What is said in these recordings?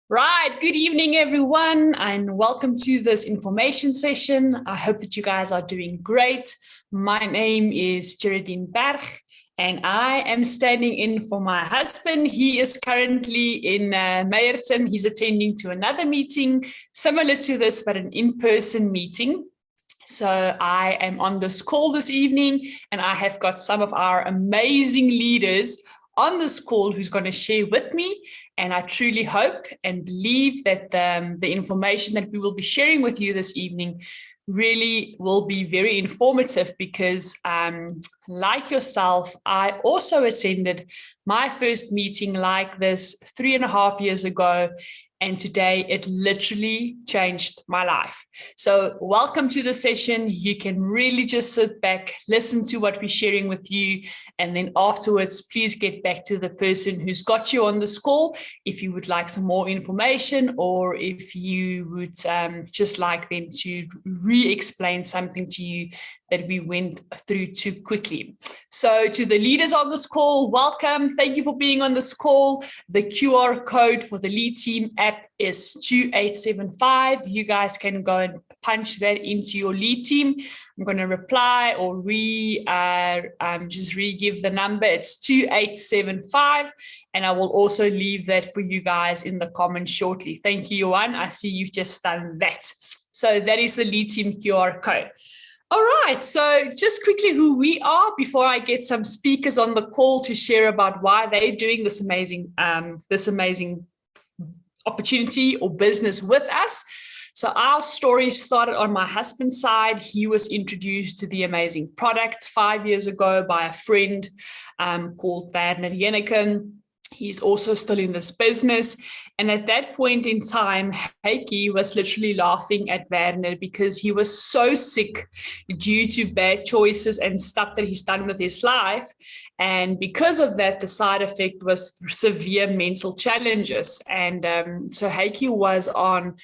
Right. Good evening, everyone, and welcome to this information session. I hope that you guys are doing great. My name is Geraldine Berg, and I am standing in for my husband. He is currently in Meyerton. He's attending to another meeting similar to this, but an in-person meeting. So I am on this call this evening, and I have got some of our amazing leaders on this call who's going to share with me. And I truly hope and believe that the information that we will be sharing with you this evening really will be very informative because like yourself, I also attended my first meeting like this 3.5 years ago. And today it literally changed my life. So welcome to the session. You can really just sit back, listen to what we're sharing with you. And then afterwards, please get back to the person who's got you on this call if you would like some more information, or if you would just like them to re-explain something to you that we went through too quickly. So to the leaders on this call, welcome. Thank you for being on this call. The QR code for the lead team app is 2875. You guys can go and punch that into your lead team. I'm going to reply or just re-give the number. It's 2875. And I will also leave that for you guys in the comments shortly. Thank you, Johan. I see you've just done that. So that is the lead team QR code. All right, so just quickly who we are before I get some speakers on the call to share about why they're doing this amazing opportunity or business with us. So our story started on my husband's side. He was introduced to the amazing products 5 years ago by a friend called Darren Marie. He's also still in this business. And at that point in time, Heike was literally laughing at Werner because he was so sick due to bad choices and stuff that he's done with his life. And because of that, the side effect was severe mental challenges. And so Heike was on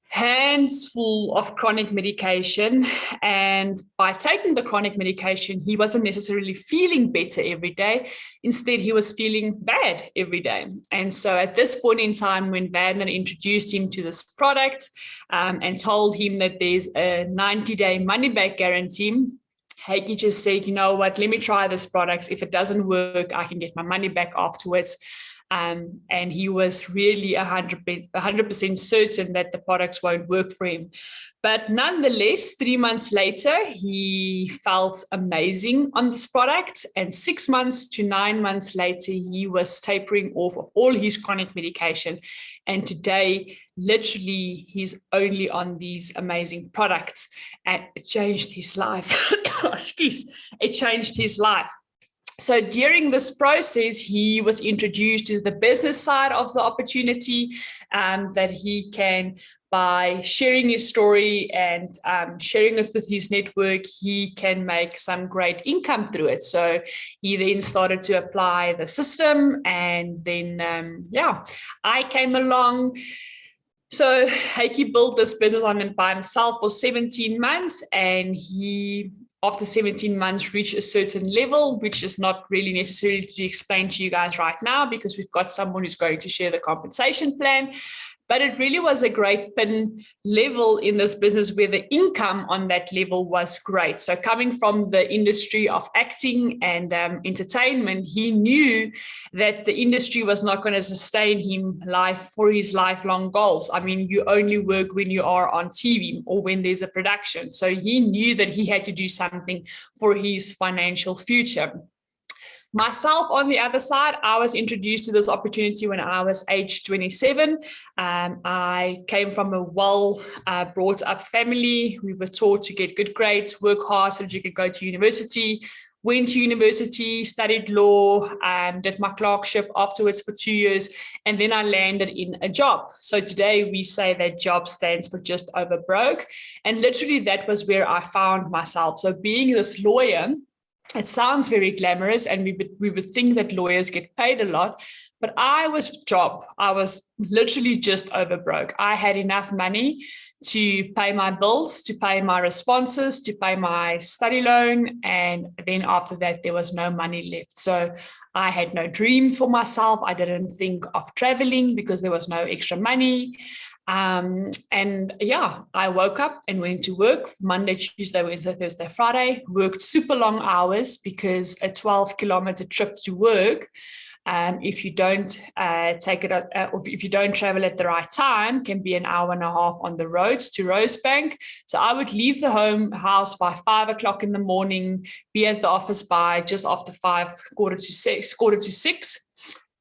hands full of chronic medication. And by taking the chronic medication, he wasn't necessarily feeling better every day. Instead, he was feeling bad every day. And so at this point in time, when Werner introduced him to this product and told him that there's a 90-day money-back guarantee, Heike just said, you know what, let me try this product. If it doesn't work, I can get my money back afterwards. And he was really 100% certain that the products won't work for him. But nonetheless, 3 months later, he felt amazing on this product. And 6 months to 9 months later, he was tapering off of all his chronic medication. And today, literally, he's only on these amazing products. And it changed his life. It changed his life. So during this process, he was introduced to the business side of the opportunity that he can, by sharing his story and sharing it with his network, he can make some great income through it. So he then started to apply the system, and then, I came along. So Heike built this business on it by himself for 17 months, and he, after 17 months, reach a certain level, which is not really necessary to explain to you guys right now because we've got someone who's going to share the compensation plan. But it really was a great pin level in this business where the income on that level was great. So coming from the industry of acting and entertainment, he knew that the industry was not going to sustain him for his lifelong goals. I mean, you only work when you are on TV or when there's a production. So he knew that he had to do something for his financial future. Myself, on the other side, I was introduced to this opportunity when I was age 27. I came from a well-brought-up family. We were taught to get good grades, work hard so that you could go to university. Went to university, studied law, did my clerkship afterwards for 2 years, and then I landed in a job. So today we say that job stands for just over broke. And literally that was where I found myself. So being this lawyer, it sounds very glamorous, and we would think that lawyers get paid a lot, but I was literally just over broke. I had enough money to pay my bills, to pay my responses, to pay my study loan. And then after that, there was no money left. So I had no dream for myself. I didn't think of traveling because there was no extra money. And yeah, I woke up and went to work Monday, Tuesday, Wednesday, Thursday, Friday, worked super long hours because a 12-kilometer trip to work, if you don't take it, or if you don't travel at the right time, can be an hour and a half on the roads to Rosebank. So I would leave the house by 5 o'clock in the morning, be at the office by just after 5, quarter to six.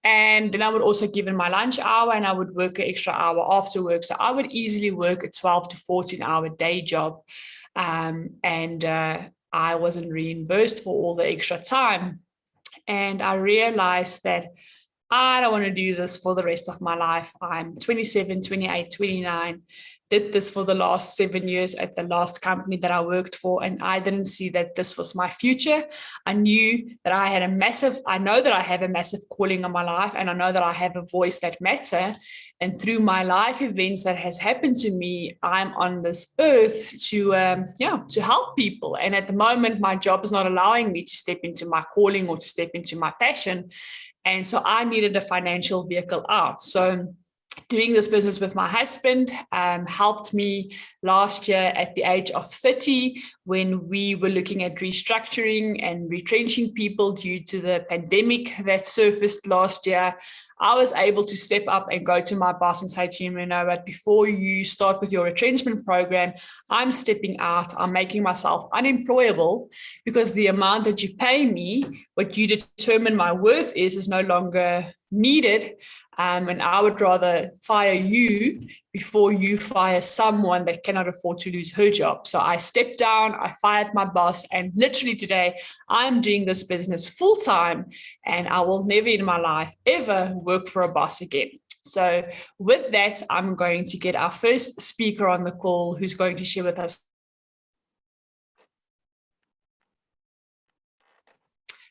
And then I would also give in my lunch hour, and I would work an extra hour after work. So I would easily work a 12 to 14-hour day job. And I wasn't reimbursed for all the extra time. And I realized that I don't want to do this for the rest of my life. I'm 27, 28, 29. Did this for the last 7 years at the last company that I worked for, and I didn't see that this was my future. I knew that I know that I have a massive calling on my life, and I know that I have a voice that matters. And through my life events that has happened to me, I'm on this earth to help people. And at the moment, my job is not allowing me to step into my calling or to step into my passion. And so I needed a financial vehicle out. So doing this business with my husband helped me last year at the age of 30, when we were looking at restructuring and retrenching people due to the pandemic that surfaced last year. I was able to step up and go to my boss and say to him, but before you start with your retrenchment program, I'm stepping out. I'm making myself unemployable because the amount that you pay me, what you determine my worth is no longer needed. And I would rather fire you before you fire someone that cannot afford to lose her job. So I stepped down, I fired my boss, and literally today I'm doing this business full time, and I will never in my life ever work for a boss again. So with that, I'm going to get our first speaker on the call who's going to share with us.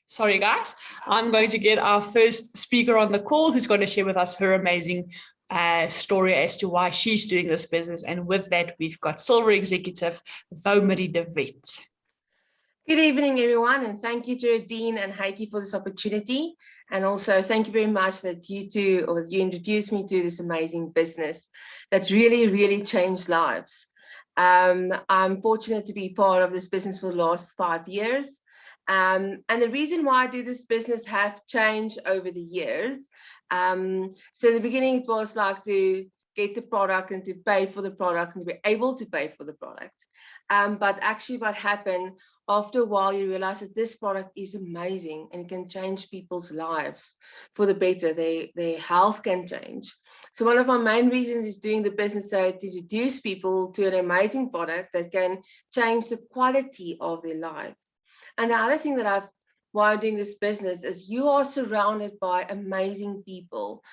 Sorry, guys. I'm going to get our first speaker on the call who's going to share with us her amazing story as to why she's doing this business. And with that, we've got Silver Executive Marie de Wet. Good evening, everyone, and thank you to Dean and Heike for this opportunity. And also thank you very much that you introduced me to this amazing business that really, really changed lives. I'm fortunate to be part of this business for the last 5 years. And the reason why I do this business have changed over the years. So in the beginning, it was like to get the product and to pay for the product and to be able to pay for the product. But actually what happened, after a while, you realize that this product is amazing and can change people's lives for the better. Their health can change. So one of my main reasons is doing the business to introduce people to an amazing product that can change the quality of their life. And the other thing why I'm doing this business is you are surrounded by amazing people.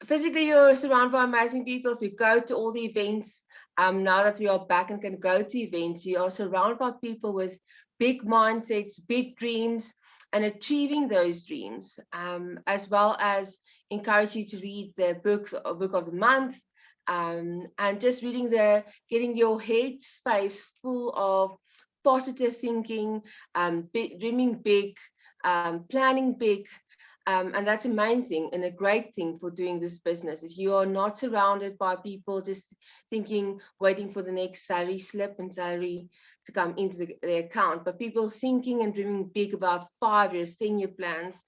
Physically, you're surrounded by amazing people. If you go to all the events, now that we are back and can go to events, you are surrounded by people with big mindsets, big dreams, and achieving those dreams, as well as encourage you to read the book of the month, and just getting your head space full of positive thinking, dreaming big, planning big. And that's a main thing and a great thing for doing this business is you are not surrounded by people just thinking, waiting for the next salary slip and salary to come into the account, but people thinking and dreaming big about 5 years, 10-year plans,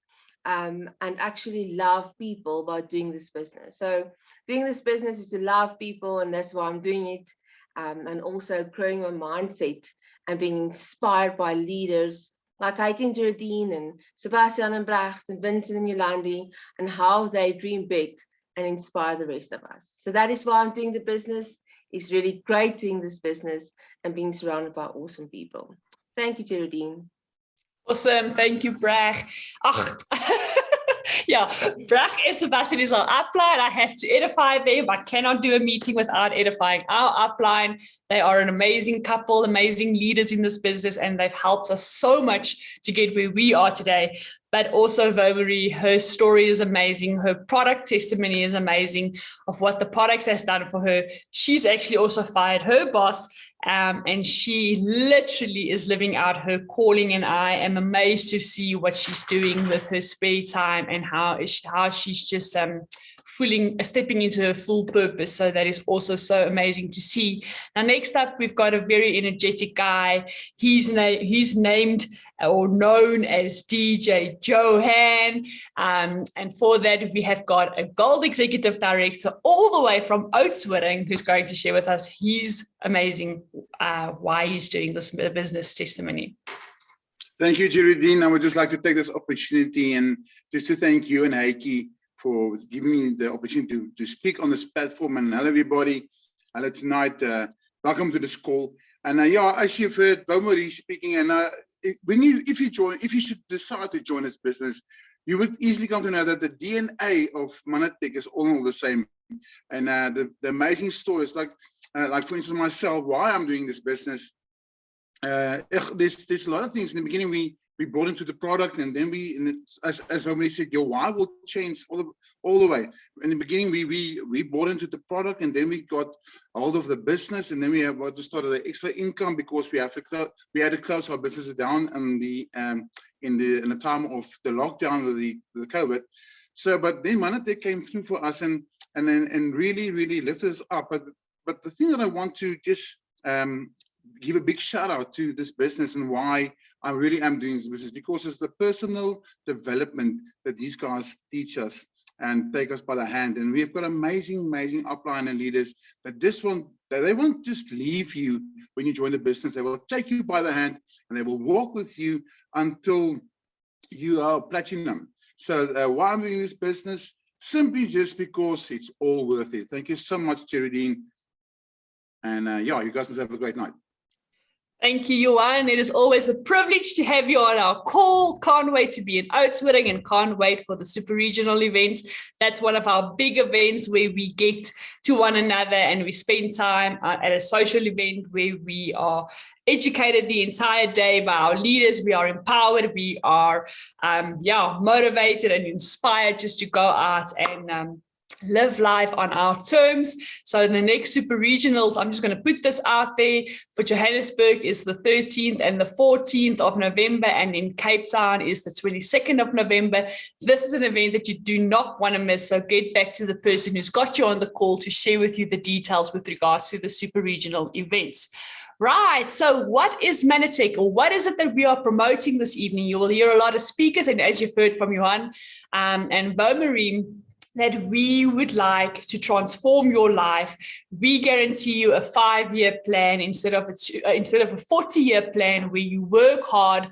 and actually love people by doing this business. So doing this business is to love people, and that's why I'm doing it. And also growing my mindset and being inspired by leaders like Heike and Geraldine and Sebastian and Brecht and Vincent and Yolandi, and how they dream big and inspire the rest of us. So that is why I'm doing the business. It's really great doing this business and being surrounded by awesome people. Thank you, Geraldine. Awesome. Thank you, Brecht. Yeah, Brecht and Sebastian is our upline. I have to edify them. I cannot do a meeting without edifying our upline. They are an amazing couple, amazing leaders in this business, and they've helped us so much to get where we are today. But also Marie, her story is amazing. Her product testimony is amazing of what the products has done for her. She's actually also fired her boss, and she literally is living out her calling. And I am amazed to see what she's doing with her spare time and how she's just stepping into her full purpose. So that is also so amazing to see. Now, next up, we've got a very energetic guy. He's named or known as DJ Johan. And for that, we have got a Gold Executive Director all the way from Oudtshoorn who's going to share with us his amazing why he's doing this business testimony. Thank you, Geraldine. I would just like to take this opportunity and just to thank you and Heike for giving me the opportunity to speak on this platform. And hello, everybody. Hello tonight. Welcome to this call. And yeah, as you've heard Marie speaking, and if you should decide to join this business, you would easily come to know that the DNA of Menitec is all the same. And the amazing stories, like for instance myself, why I'm doing this business. There's a lot of things. In the beginning, we brought into the product, and then as somebody said, your why will change all the way. In the beginning, we bought into the product, and then we got hold of the business, and then we had to start an extra income because we had to close our businesses down in the time of the lockdown of the COVID. So, but then Menitec came through for us and really lifted us up. But the thing that I want to just give a big shout out to this business and why I really am doing this business, because it's the personal development that these guys teach us and take us by the hand. And we've got amazing upline and leaders that they won't just leave you when you join the business. They will take you by the hand and they will walk with you until you are platinum. So why I'm doing this business? Simply just because it's all worth it. Thank you so much, Geraldine. And yeah, you guys must have a great night. Thank you, Johan. It is always a privilege to have you on our call. Can't wait to be in Oudtshoorn and can't wait for the super regional events. That's one of our big events where we get to one another and we spend time at a social event where we are educated the entire day by our leaders. We are empowered. We are motivated and inspired just to go out and live life on our terms. So in the next super regionals, I'm just going to put this out there. For Johannesburg is the 13th and the 14th of November, and in Cape Town is the 22nd of November. This is an event that you do not want to miss. So get back to the person who's got you on the call to share with you the details with regards to the super regional events. Right. So what is Menitec, or what is it that we are promoting this evening? You will hear a lot of speakers, and as you've heard from Johan and Marie, that we would like to transform your life. We guarantee you a 5-year plan instead of a 40-year plan where you work hard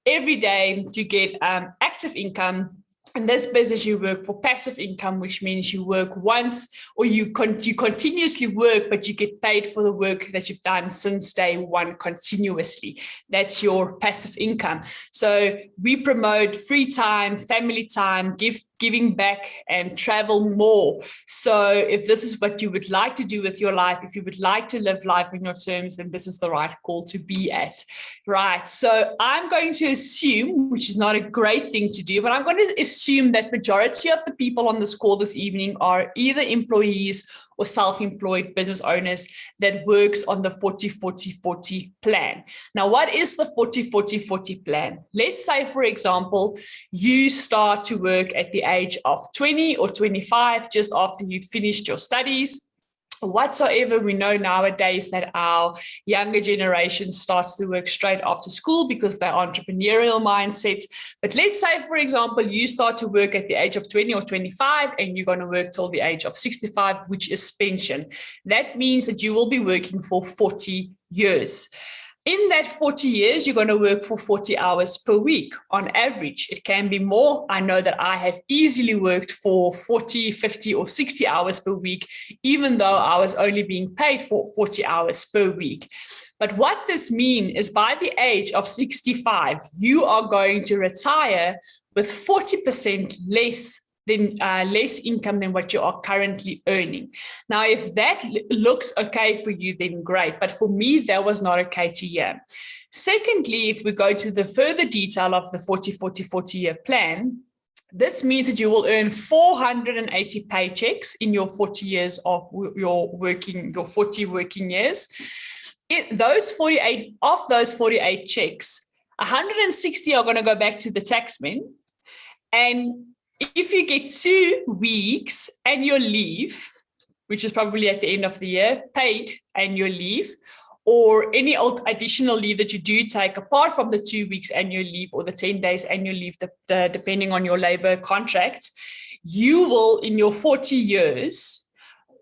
every day to get active income. In this business, you work for passive income, which means you work once, or you continuously work, but you get paid for the work that you've done since day one continuously. That's your passive income. So we promote free time, family time, giving back, and travel more. So if this is what you would like to do with your life, if you would like to live life on your terms, then this is the right call to be at. Right. So I'm going to assume, which is not a great thing to do, but I'm going to assume that majority of the people on this call this evening are either employees or self-employed business owners that works on the 40-40-40 plan. Now, what is the 40-40-40 plan? Let's say, for example, you start to work at the age of 20 or 25, just after you've finished your studies. Whatsoever, we know nowadays that our younger generation starts to work straight after school because they're entrepreneurial mindset. But let's say, for example, you start to work at the age of 20 or 25 and you're going to work till the age of 65, which is pension. That means that you will be working for 40 years. In that 40 years, you're going to work for 40 hours per week on average. It can be more. I know that I have easily worked for 40, 50 or 60 hours per week, even though I was only being paid for 40 hours per week. But what this means is by the age of 65, you are going to retire with 40% less less income than what you are currently earning. Now, if that looks okay for you, then great. But for me, that was not okay to hear. Secondly, if we go to the further detail of the 40-40-40 year plan, this means that you will earn 480 paychecks in your 40 years of your 40 working years. Those 48 checks, 160 are going to go back to the taxman. And if you get 2 weeks annual leave, which is probably at the end of the year, paid annual leave, or any additional leave that you do take apart from the 2 weeks annual leave or the 10 days annual leave, depending on your labor contract, you will, in your 40 years,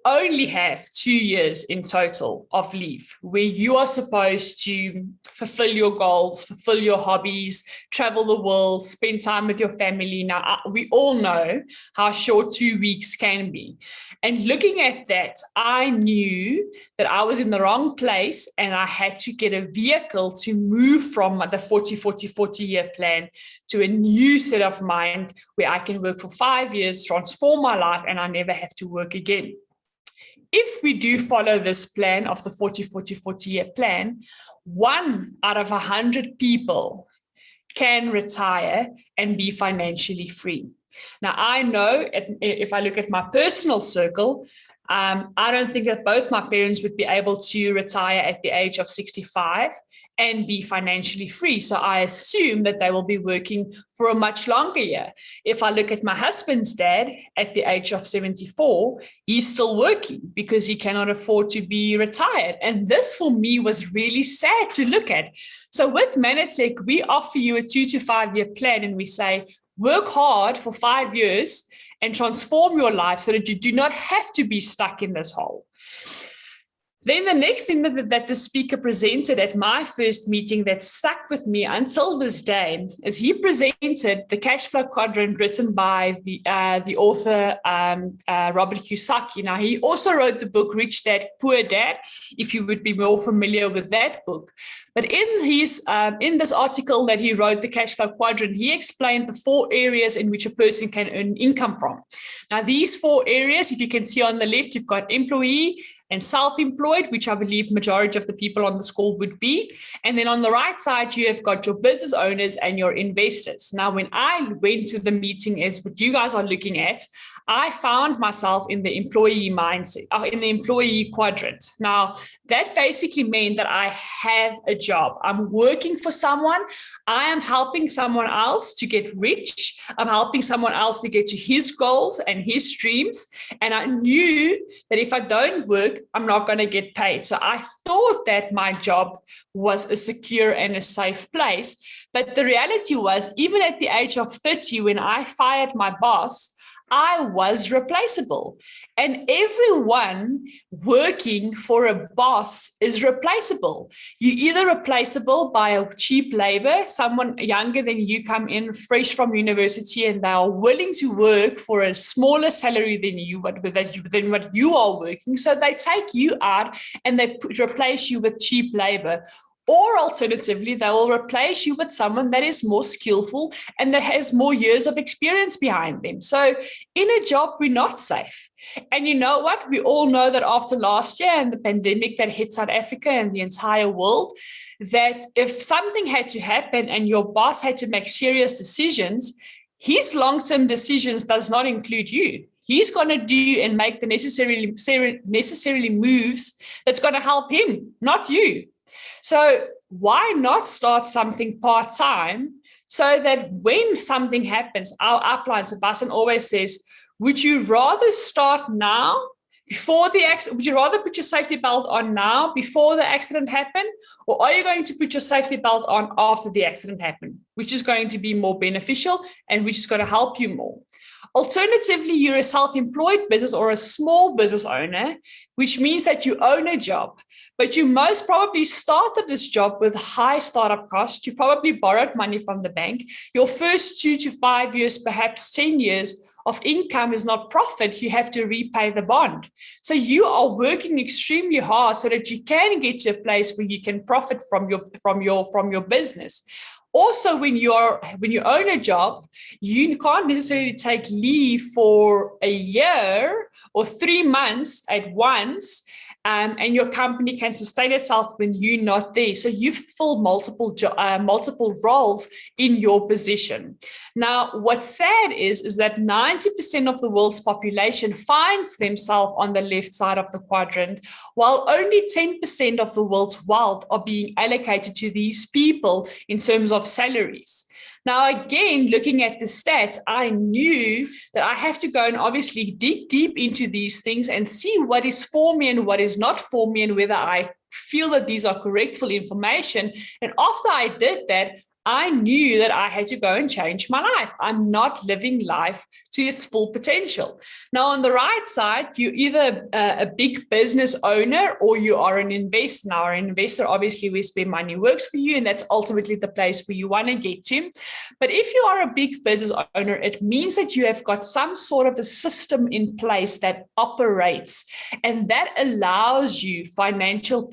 only have 2 years in total of leave where you are supposed to fulfill your goals, fulfill your hobbies, travel the world, spend time with your family. Now, we all know how short 2 weeks can be. And looking at that, I knew that I was in the wrong place and I had to get a vehicle to move from the 40-40-40 year plan to a new set of mind where I can work for 5 years, transform my life, and I never have to work again. If we do follow this plan of the 40-40-40 year plan, 1 out of 100 people can retire and be financially free. Now, I know if I look at my personal circle, I don't think that both my parents would be able to retire at the age of 65 and be financially free. So I assume that they will be working for a much longer year. If I look at my husband's dad at the age of 74, he's still working because he cannot afford to be retired. And this for me was really sad to look at. So with Menitec, we offer you a 2 to 5 year plan and we say, work hard for 5 years and transform your life so that you do not have to be stuck in this hole. Then the next thing that the speaker presented at my first meeting that stuck with me until this day is he presented the cash flow quadrant written by the author Robert Kiyosaki. Now, he also wrote the book Rich Dad, Poor Dad, if you would be more familiar with that book. But in this article that he wrote, the cash flow quadrant, he explained the 4 areas in which a person can earn income from. Now, these 4 areas, if you can see on the left, you've got employee and self-employed, which I believe majority of the people on this call would be. And then on the right side, you have got your business owners and your investors. Now, when I went to the meeting as what you guys are looking at, I found myself in the employee mindset, in the employee quadrant. Now, that basically meant that I have a job. I'm working for someone. I am helping someone else to get rich. I'm helping someone else to get to his goals and his dreams. And I knew that if I don't work, I'm not going to get paid. So I thought that my job was a secure and a safe place. But the reality was, even at the age of 30, when I fired my boss, I was replaceable. And everyone working for a boss is replaceable. You're either replaceable by a cheap labor, someone younger than you come in fresh from university and they are willing to work for a smaller salary than than what you are working. So they take you out and they replace you with cheap labor. Or alternatively, they will replace you with someone that is more skillful and that has more years of experience behind them. So in a job, we're not safe. And you know what? We all know that after last year and the pandemic that hit South Africa and the entire world, that if something had to happen and your boss had to make serious decisions, his long-term decisions does not include you. He's going to do and make the necessarily moves that's going to help him, not you. So why not start something part-time so that when something happens, our upline, Sebastian, always says, would you rather start now before the accident? Would you rather put your safety belt on now before the accident happened? Or are you going to put your safety belt on after the accident happened, which is going to be more beneficial and which is going to help you more? Alternatively, you're a self-employed business or a small business owner, which means that you own a job, but you most probably started this job with high startup costs. You probably borrowed money from the bank. Your first 2 to 5 years, perhaps 10 years of income is not profit. You have to repay the bond. So you are working extremely hard so that you can get to a place where you can profit from your business. Also, when you own a job, you can't necessarily take leave for a year or 3 months at once. And your company can sustain itself when you're not there. So you fulfill multiple roles in your position. Now, what's sad is that 90% of the world's population finds themselves on the left side of the quadrant, while only 10% of the world's wealth are being allocated to these people in terms of salaries. Now, again, looking at the stats, I knew that I have to go and obviously dig deep into these things and see what is for me and what is not for me, and whether I feel that these are correct full information. And after I did that, I knew that I had to go and change my life. I'm not living life to its full potential. Now, on the right side, you're either a big business owner or you are an investor. Now, an investor, obviously, where money works for you, and that's ultimately the place where you want to get to. But if you are a big business owner, it means that you have got some sort of a system in place that operates, and that allows you financial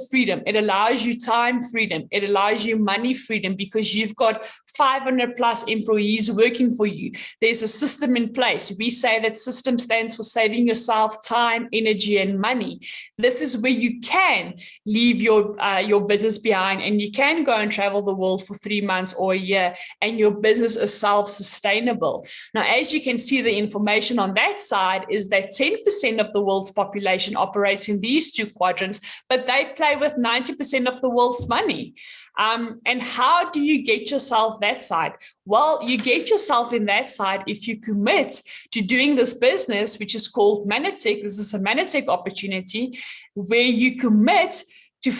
freedom. It allows you time freedom. It allows you money freedom, because you've got 500 plus employees working for you. There's a system in place. We say that system stands for saving yourself time, energy, and money. This is where you can leave your business behind, and you can go and travel the world for 3 months or a year, and your business is self-sustainable. Now, as you can see, the information on that side is that 10% of the world's population operates in these two quadrants, but they play with 90% of the world's money. And how do you get yourself that side? Well, you get yourself in that side if you commit to doing this business, which is called Menitec. This is a Menitec opportunity where you commit to,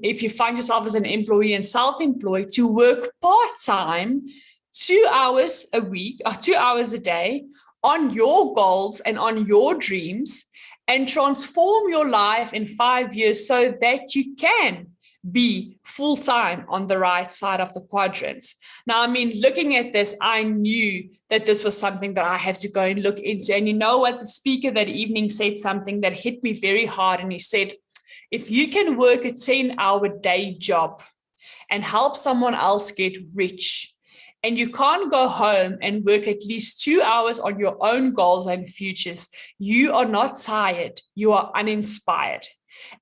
if you find yourself as an employee and self-employed, to work part-time 2 hours a week or 2 hours a day on your goals and on your dreams, and transform your life in 5 years so that you can be full-time on the right side of the quadrants. Now, I mean, looking at this, I knew that this was something that I had to go and look into. And you know what? The speaker that evening said something that hit me very hard. And he said, if you can work a 10-hour day job and help someone else get rich, and you can't go home and work at least 2 hours on your own goals and futures, you are not tired, you are uninspired.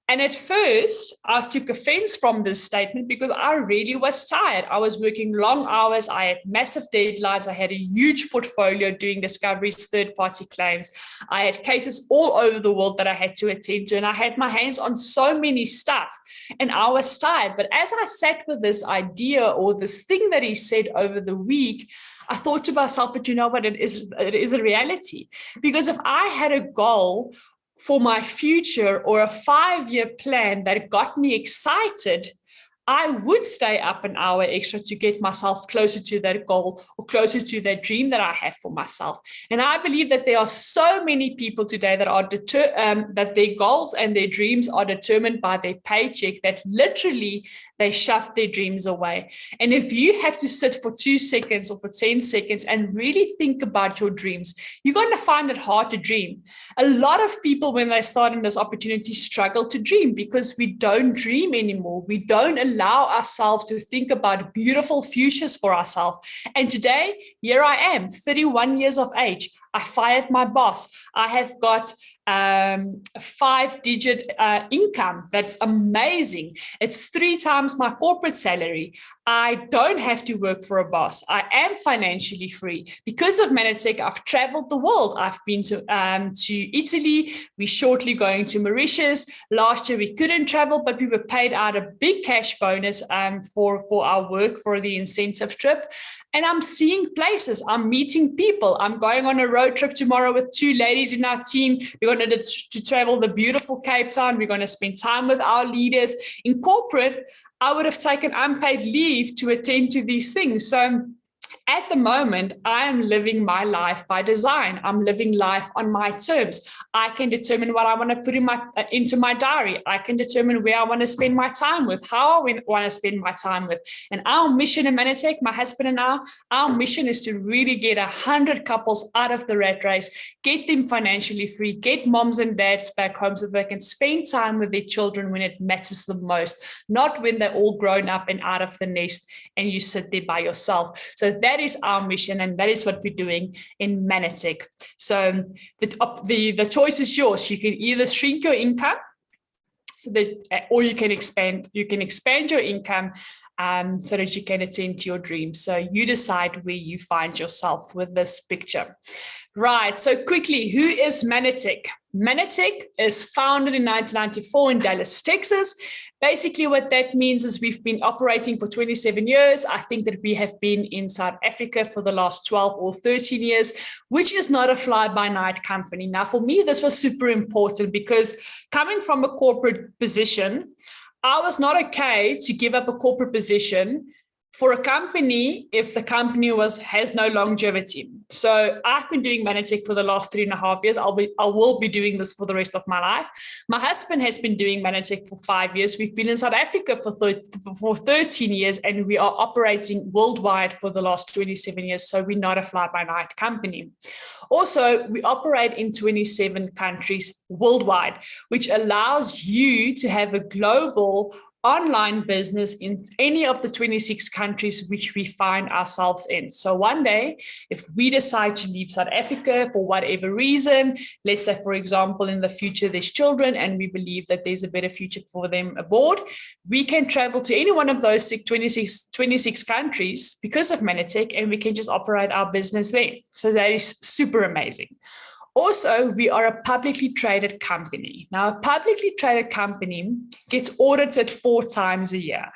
And at first, I took offense from this statement because I really was tired. I was working long hours. I had massive deadlines. I had a huge portfolio doing discoveries, third-party claims. I had cases all over the world that I had to attend to, and I had my hands on so many stuff, and I was tired. But as I sat with this idea or this thing that he said over the week, I thought to myself, but you know what? It is a reality. Because if I had a goal for my future or a 5-year plan that got me excited, I would stay up an hour extra to get myself closer to that goal or closer to that dream that I have for myself. And I believe that there are so many people today that are that their goals and their dreams are determined by their paycheck, that literally they shove their dreams away. And if you have to sit for 2 seconds or for 10 seconds and really think about your dreams, you're going to find it hard to dream. A lot of people, when they start in this opportunity, struggle to dream because we don't dream anymore. We don't allow ourselves to think about beautiful futures for ourselves. And today, here I am, 31 years of age. I fired my boss. I have got 5-digit income. That's amazing. It's 3 times my corporate salary. I don't have to work for a boss. I am financially free. Because of Menitec, I've traveled the world. I've been to Italy. We're shortly going to Mauritius. Last year, we couldn't travel, but we were paid out a big cash bonus for our work, for the incentive trip. And I'm seeing places. I'm meeting people. I'm going on a road trip tomorrow with 2 ladies in our team. We're going to travel the beautiful Cape Town. We're going to spend time with our leaders. In corporate, I would have taken unpaid leave to attend to these things. So At the moment, I am living my life by design. I'm living life on my terms. I can determine what I want to put into my diary. I can determine where I want to spend my time with, how I want to spend my time with. And our mission in Menitec, my husband and I, our mission is to really get 100 couples out of the rat race, get them financially free, get moms and dads back home so they can spend time with their children when it matters the most, not when they're all grown up and out of the nest and you sit there by yourself. So that is our mission, and that is what we're doing in Menitec. So the choice is yours. You can either shrink your income, or you can expand your income so that you can attend to your dreams. So you decide where you find yourself with this picture. Right, so quickly, who is Menitec? Menitec is founded in 1994 in Dallas, Texas. Basically, what that means is we've been operating for 27 years. I think that we have been in South Africa for the last 12 or 13 years, which is not a fly-by-night company. Now, for me, this was super important because coming from a corporate position, I was not okay to give up a corporate position for a company if the company has no longevity. So I've been doing Menitec for the last 3.5 years. I will be doing this for the rest of my life. My husband has been doing Menitec for 5 years. We've been in South Africa for 13 years, and we are operating worldwide for the last 27 years. So we're not a fly-by-night company. Also, we operate in 27 countries worldwide, which allows you to have a global online business in any of the 26 countries which we find ourselves in. So one day, if we decide to leave South Africa for whatever reason, let's say, for example, in the future, there's children and we believe that there's a better future for them abroad, we can travel to any one of those 26 countries because of Menitec, and we can just operate our business there. So that is super amazing. Also, we are a publicly traded company. Now, a publicly traded company gets audited 4 times a year.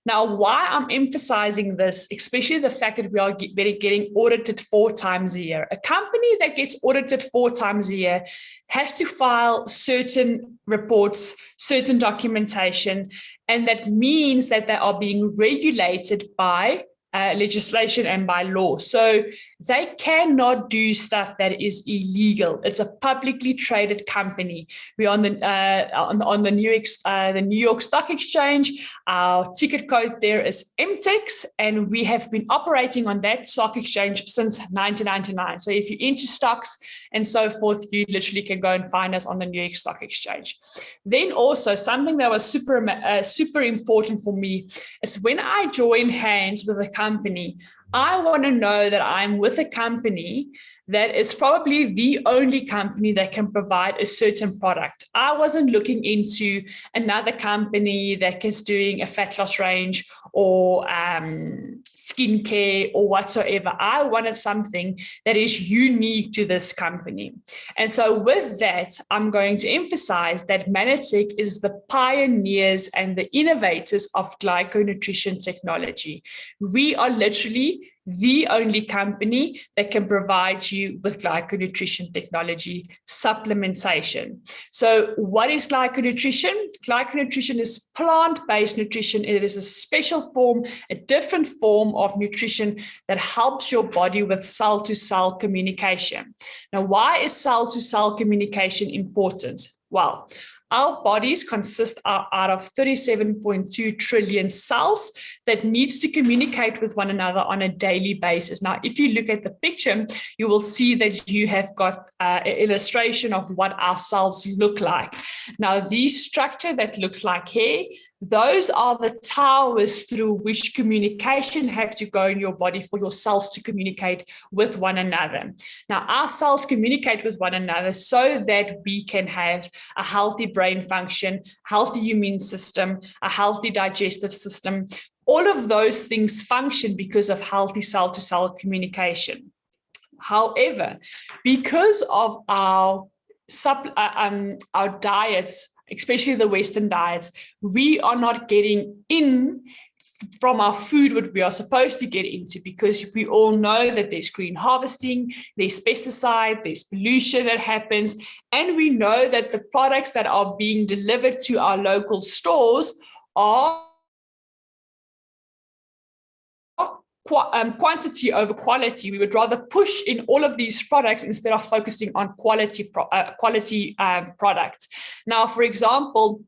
Now, why I'm emphasizing this, especially the fact that we are getting audited 4 times a year. A company that gets audited 4 times a year has to file certain reports, certain documentation, and that means that they are being regulated by legislation and by law. So they cannot do stuff that is illegal. It's a publicly traded company. We're on the New York Stock Exchange. Our ticket code there is MTEX, and we have been operating on that stock exchange since 1999. So if you're into stocks and so forth, you literally can go and find us on the New York Stock Exchange. Then also something that was super important for me is when I join hands with a company, I want to know that I'm with a company that is probably the only company that can provide a certain product. I wasn't looking into another company that is doing a fat loss range or skincare or whatsoever. I wanted something that is unique to this company. And so with that, I'm going to emphasize that Menitec is the pioneers and the innovators of glyconutrition technology. We are literally the only company that can provide you with glyconutrition technology supplementation. So what is glyconutrition? Glyconutrition is plant-based nutrition. It is a special form, a different form of nutrition that helps your body with cell-to-cell communication. Now, why is cell-to-cell communication important? Well, our bodies consist out of 37.2 trillion cells that needs to communicate with one another on a daily basis. Now, if you look at the picture, you will see that you have got an illustration of what our cells look like. Now, this structure that looks like hair, those are the towers through which communication have to go in your body for your cells to communicate with one another. Now, our cells communicate with one another so that we can have a healthy brain function, healthy immune system, a healthy digestive system. All of those things function because of healthy cell-to-cell communication. However, because of our diets, especially the Western diets, we are not getting in from our food what we are supposed to get into, because we all know that there's green harvesting, there's pesticide, there's pollution that happens, and we know that the products that are being delivered to our local stores are quantity over quality. We would rather push in all of these products instead of focusing on quality products. Now, for example,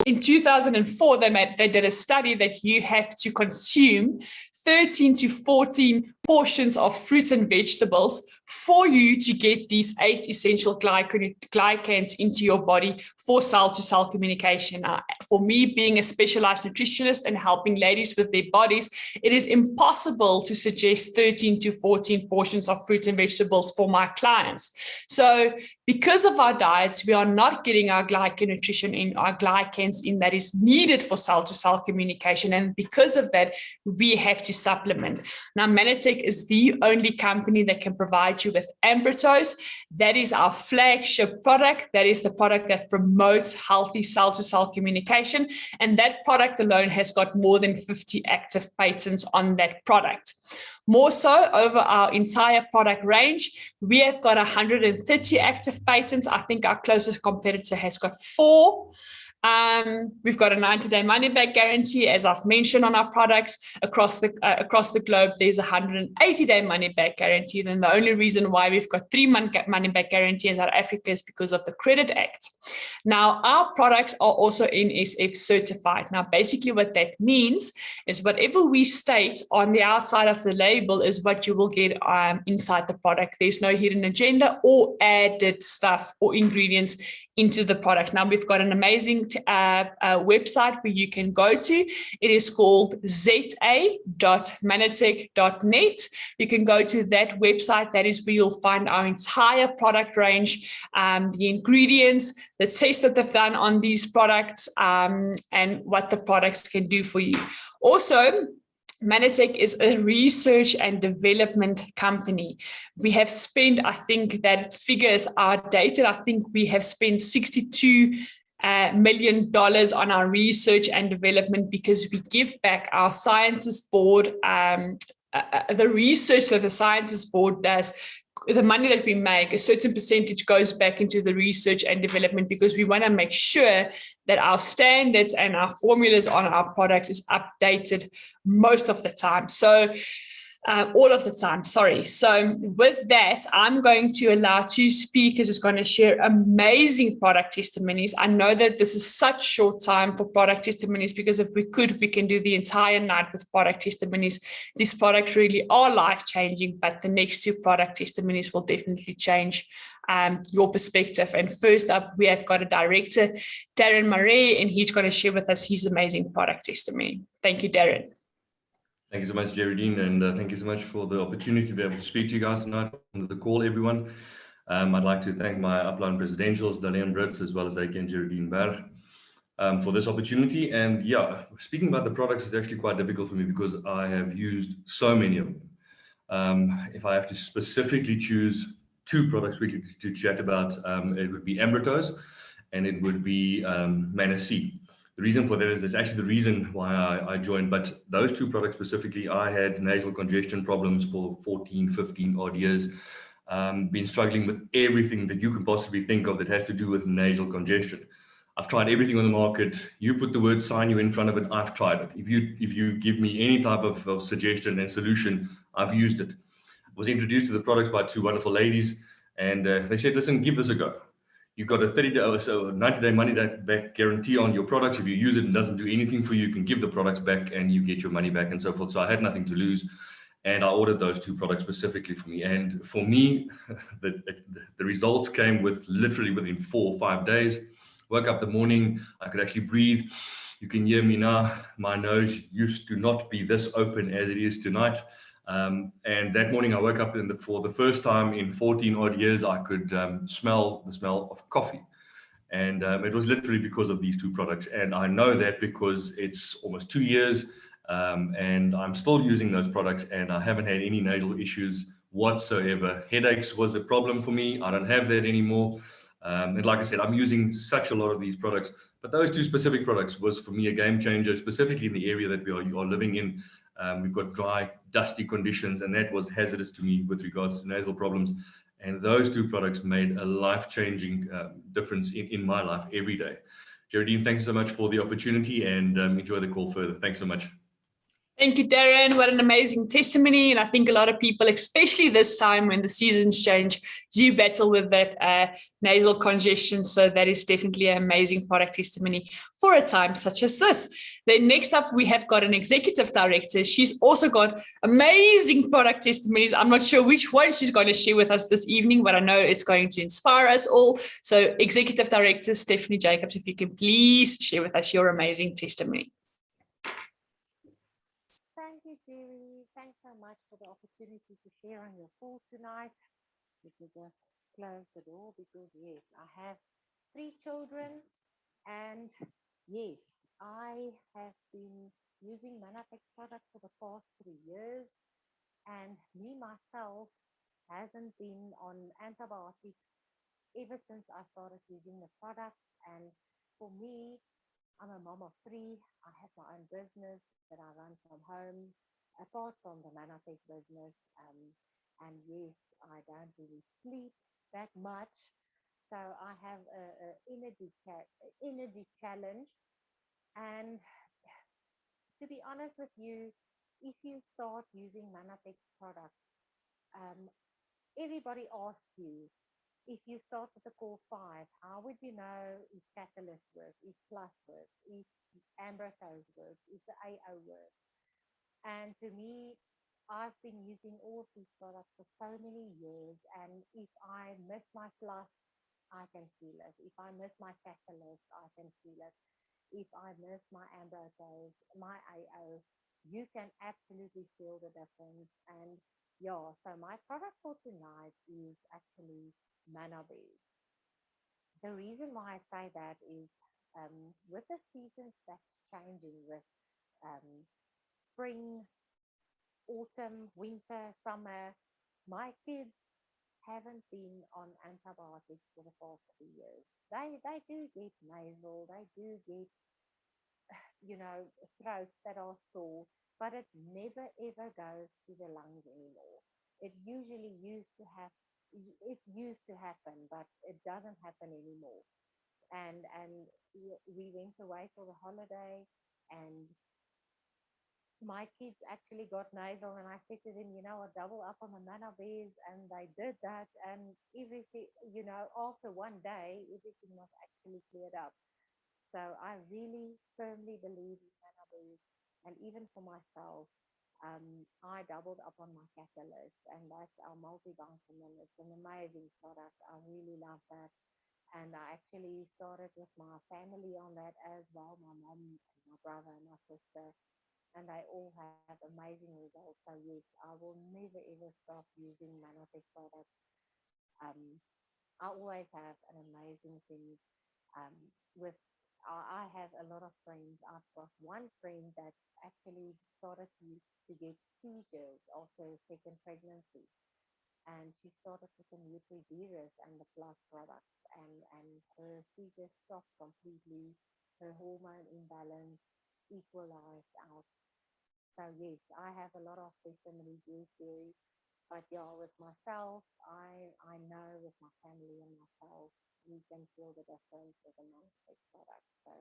in 2004, they did a study that you have to consume 13 to 14 portions of fruits and vegetables for you to get these 8 essential glycans into your body for cell-to-cell communication. For me, being a specialized nutritionist and helping ladies with their bodies, it is impossible to suggest 13 to 14 portions of fruits and vegetables for my clients. So because of our diets, we are not getting our glyconutrition in, our glycans in that is needed for cell-to-cell communication. And because of that, we have to supplement. Now, Menitec is the only company that can provide you with Ambritose. That is our flagship product. That is the product that promotes healthy cell-to-cell communication. And that product alone has got more than 50 active patents on that product. More so, over our entire product range, we have got 130 active patents. I think our closest competitor has got 4. We've got a 90-day money-back guarantee, as I've mentioned on our products across the globe. There's a 180-day money-back guarantee. Then the only reason why we've got 3-month money-back guarantee in South Africa is because of the Credit Act. Now, our products are also NSF certified. Now, basically what that means is whatever we state on the outside of the label is what you will get inside the product. There's no hidden agenda or added stuff or ingredients into the product. Now, we've got an amazing website where you can go to. It is called za.manitec.net. You can go to that website. That is where you'll find our entire product range, the ingredients, the tests that they've done on these products, and what the products can do for you. Also, Menitec is a research and development company. We have spent, I think that figures are dated, I think we have spent $62 million on our research and development because we give back our sciences board, the research that the sciences board does. The money that we make, a certain percentage goes back into the research and development because we want to make sure that our standards and our formulas on our products is updated most of the time. So all of the time, sorry. So with that, I'm going to allow 2 speakers who's going to share amazing product testimonies. I know that this is such short time for product testimonies because if we could, we can do the entire night with product testimonies. These products really are life-changing, but the next 2 product testimonies will definitely change your perspective. And first up, we have got a director, Darren Marie, and he's going to share with us his amazing product testimony. Thank you, Darren. Thank you so much, Geraldine, and thank you so much for the opportunity to be able to speak to you guys tonight on the call, everyone. I'd like to thank my upline presidentials, Darren Brits, as well as again Geraldine Berg, for this opportunity. And yeah, speaking about the products is actually quite difficult for me because I have used so many of them. If I have to specifically choose 2 products quickly to chat about, it would be Ambritose and it would be Manasee. The reason for that is actually the reason why I joined, but those 2 products specifically, I had nasal congestion problems for 14, 15 odd years, been struggling with everything that you can possibly think of that has to do with nasal congestion. I've tried everything on the market. You put the word Sinue in front of it, I've tried it. If you give me any type of suggestion and solution, I've used it. I was introduced to the products by 2 wonderful ladies, and they said, listen, give this a go. You've got a 90-day money-back guarantee on your products. If you use it and it doesn't do anything for you, you can give the products back and you get your money back and so forth. So I had nothing to lose. And I ordered those 2 products specifically for me. And for me, the results came literally within 4 or 5 days. Woke up the morning, I could actually breathe. You can hear me now. My nose used to not be this open as it is tonight. And that morning I woke up for the first time in 14 odd years, I could smell the smell of coffee. And it was literally because of these 2 products. And I know that because it's almost 2 years and I'm still using those products and I haven't had any nasal issues whatsoever. Headaches was a problem for me. I don't have that anymore. And like I said, I'm using such a lot of these products, but those 2 specific products was for me a game changer, specifically in the area that we are living in. We've got dry, dusty conditions, and that was hazardous to me with regards to nasal problems. And those 2 products made a life-changing difference in my life every day. Geraldine, thanks so much for the opportunity and enjoy the call further. Thanks so much. Thank you, Darren. What an amazing testimony. And I think a lot of people, especially this time when the seasons change, do battle with that nasal congestion. So that is definitely an amazing product testimony for a time such as this. Then next up, we have got an executive director. She's also got amazing product testimonies. I'm not sure which one she's going to share with us this evening, but I know it's going to inspire us all. So executive director Stephanie Jacobs, if you can please share with us your amazing testimony. Thank you, Jerry. Thanks so much for the opportunity to share on your call tonight. Let me just close the door because, yes, I have 3 children. And yes, I have been using Menitec products for the past 3 years. And me, myself, hasn't been on antibiotics ever since I started using the products. And for me, I'm a mom of 3. I have my own business that I run from home, apart from the Menitec business. And yes, I don't really sleep that much. So I have an energy challenge. And to be honest with you, if you start using Menitec products, everybody asks you, if you start with the core 5, how would you know if Catalyst works, if Plus works, if Ambrose works, if the AO works? And to me, I've been using all of these products for so many years, and if I miss my Plus, I can feel it. If I miss my Catalyst, I can feel it. If I miss my Ambrose, my AO, you can absolutely feel the difference. And yeah, so my product for tonight is actually Manabase. The reason why I say that is with the seasons that's changing with spring, autumn, winter, summer, my kids haven't been on antibiotics for the past 3 years. They do get nasal, they do get, throats that are sore, but it never ever goes to the lungs anymore. It used to happen, but it doesn't happen anymore. And we went away for the holiday, and my kids actually got nasal, and I said to them, I double up on the Manabase, and they did that, and everything, after one day, everything was actually cleared up. So I really firmly believe in Manabase, and even for myself, I doubled up on my Catalyst, and that's our multivitamin. It's an amazing product. I really love that. And I actually started with my family on that as well, my mom and my brother and my sister, and they all have amazing results. So yes, I will never ever stop using Menitec products. I always have an amazing thing with. I have a lot of friends. I've got one friend that actually started to get seizures after her second pregnancy. And she started with the Nutrivirus and the Plus products, and her seizures stopped completely. Her hormone imbalance equalized out. So yes, I have a lot of testimonies theory, but yeah, with myself, I know with my family and myself, we can feel the difference with the Menitec product. So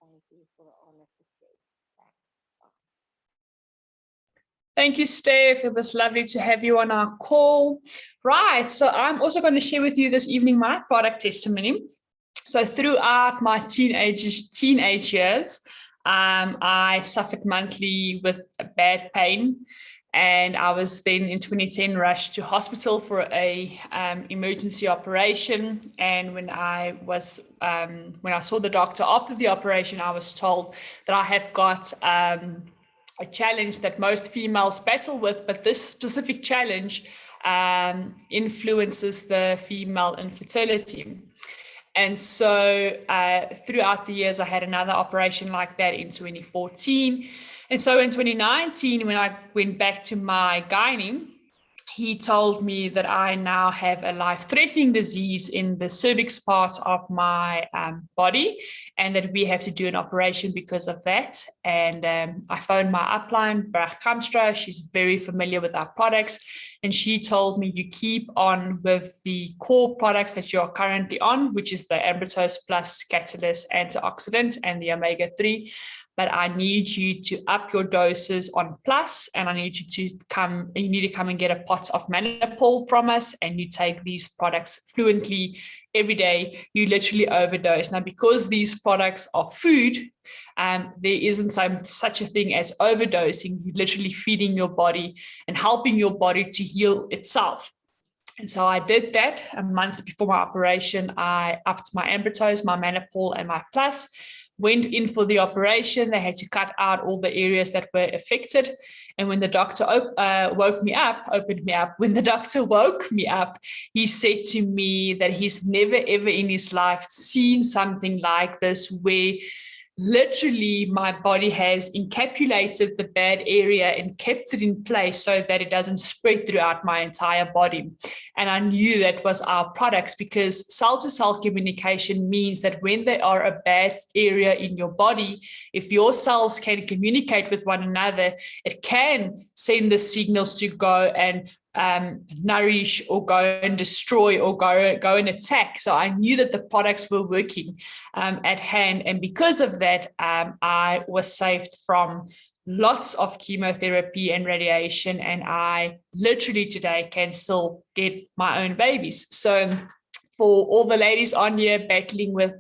thank you for the honor to share. Thanks. Bye. Thank you, Steph. It was lovely to have you on our call. Right, so I'm also going to share with you this evening my product testimony. So throughout my teenage years, I suffered monthly with a bad pain, and I was then in 2010 rushed to hospital for a emergency operation. And when I saw the doctor after the operation, I was told that I have got a challenge that most females battle with, but this specific challenge influences the female infertility. And so throughout the years, I had another operation like that in 2014. And so in 2019, when I went back to my gynae, he told me that I now have a life-threatening disease in the cervix part of my body, and that we have to do an operation because of that. And I phoned my upline, Brach Kamstra. She's very familiar with our products. And she told me, you keep on with the core products that you're currently on, which is the Ambrose Plus Catalyst antioxidant and the omega-3. but I need you to up your doses on Plus, and I need you to come and get a pot of Manipul from us, and you take these products fluently every day. You literally overdose. Now, because these products are food, there isn't such a thing as overdosing. You're literally feeding your body and helping your body to heal itself. And so I did that a month before my operation. I upped my Ambitose, my Manipul, and my Plus. Went in for the operation. They had to cut out all the areas that were affected. And when the doctor woke me up, when the doctor woke me up, he said to me that he's never, ever in his life seen something like this, where literally my body has encapsulated the bad area and kept it in place so that it doesn't spread throughout my entire body. And I knew that was our products, because cell-to-cell communication means that when there are a bad area in your body, if your cells can communicate with one another, it can send the signals to go and nourish or go and destroy or go and attack. So I knew that the products were working at hand. And because of that, I was saved from lots of chemotherapy and radiation. And I literally today can still get my own babies. So for all the ladies on here battling with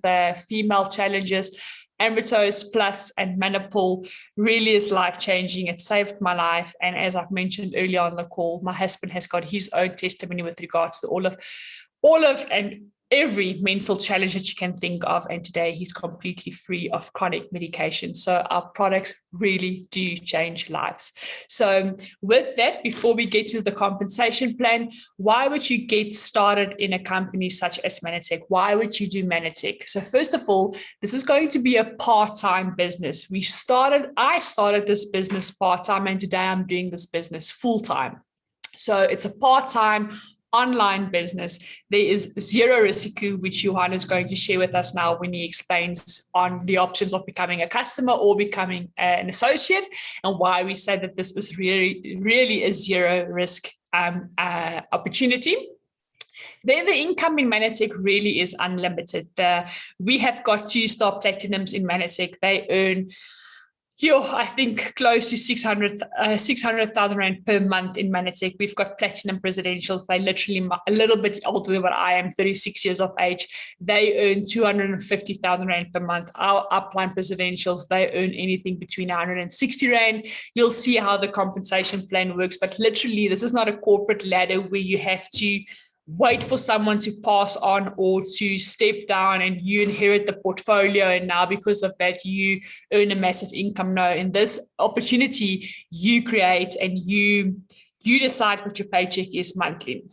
female challenges, Ambitose Plus and Manipul really is life-changing. It saved my life. And as I've mentioned earlier on the call, my husband has got his own testimony with regards to all of and every mental challenge that you can think of. And today he's completely free of chronic medication. So our products really do change lives. So with that, before we get to the compensation plan, why would you get started in a company such as Menitec? Why would you do Menitec? So first of all, this is going to be a part-time business. I started this business part-time, and today I'm doing this business full-time. So it's a part-time online business. There is zero risiko, which Johan is going to share with us now when he explains on the options of becoming a customer or becoming an associate, and why we say that this is really a zero risk opportunity. Then the income in Menitec really is unlimited. We have got 2-star platinums in Menitec. They earn I think close to 600,000 Rand per month in Menitec. We've got platinum presidentials. They literally a little bit older than what I am, 36 years of age. They earn 250,000 Rand per month. Our upline presidentials, they earn anything between 160 Rand. You'll see how the compensation plan works, but literally this is not a corporate ladder where you have to wait for someone to pass on or to step down and you inherit the portfolio, and now because of that you earn a massive income. No, in this opportunity you create and you decide what your paycheck is monthly.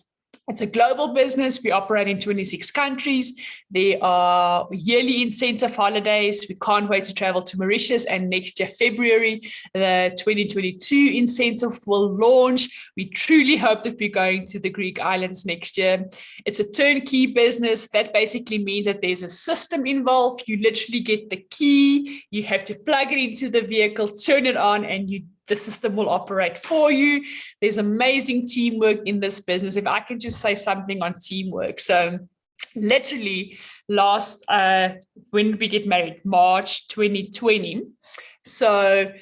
It's a global business. We operate in 26 countries. There are yearly incentive holidays. We can't wait to travel to Mauritius, and next year, February, the 2022 incentive will launch. We truly hope that we're going to the Greek islands next year. It's a turnkey business. That basically means that there's a system involved. You literally get the key. You have to plug it into the vehicle, turn it on, and the system will operate for you. There's amazing teamwork in this business. If I can just say something on teamwork. So literally when we get married, March 2020. So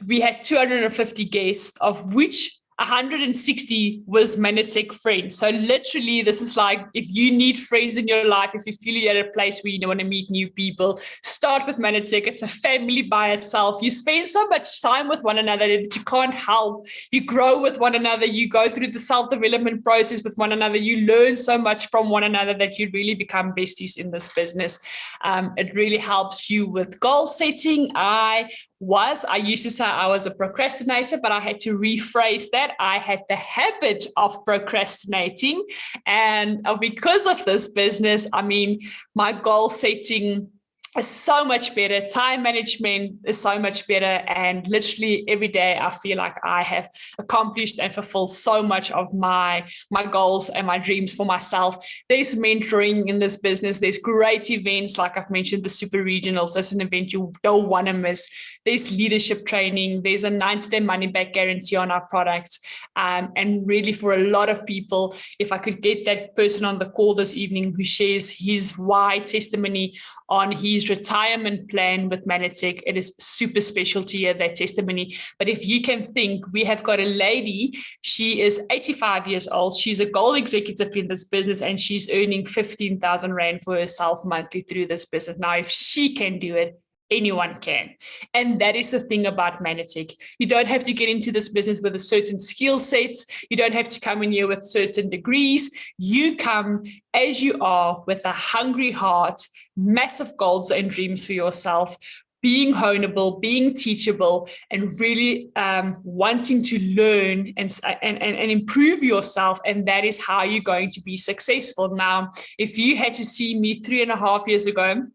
we had 250 guests, of which 160 was Menitec friends. So literally, this is like, if you need friends in your life, if you feel you're at a place where you want to meet new people, start with Menitec. It's a family by itself. You spend so much time with one another that you can't help. You grow with one another. You go through the self-development process with one another. You learn so much from one another that you really become besties in this business. It really helps you with goal setting. I used to say I was a procrastinator, but I had to rephrase that. I had the habit of procrastinating. And because of this business, I mean, my goal setting is so much better. Time management is so much better. And literally every day I feel like I have accomplished and fulfilled so much of my goals and my dreams for myself. There's mentoring in this business. There's great events, like I've mentioned, the super regionals. That's an event you don't want to miss. There's leadership training. There's a 90-day money back guarantee on our products. And really for a lot of people, if I could get that person on the call this evening who shares his why testimony on his his retirement plan with Menitec. It is super special to hear that testimony. But if you can think, we have got a lady, she is 85 years old. She's a gold executive in this business, and she's earning 15,000 Rand for herself monthly through this business. Now, if she can do it, anyone can. And that is the thing about Menitec. You don't have to get into this business with a certain skill sets. You don't have to come in here with certain degrees. You come as you are, with a hungry heart, massive goals and dreams for yourself, being honeable, being teachable, and really wanting to learn and improve yourself. And that is how you're going to be successful. Now, if you had to see me 3.5 years ago,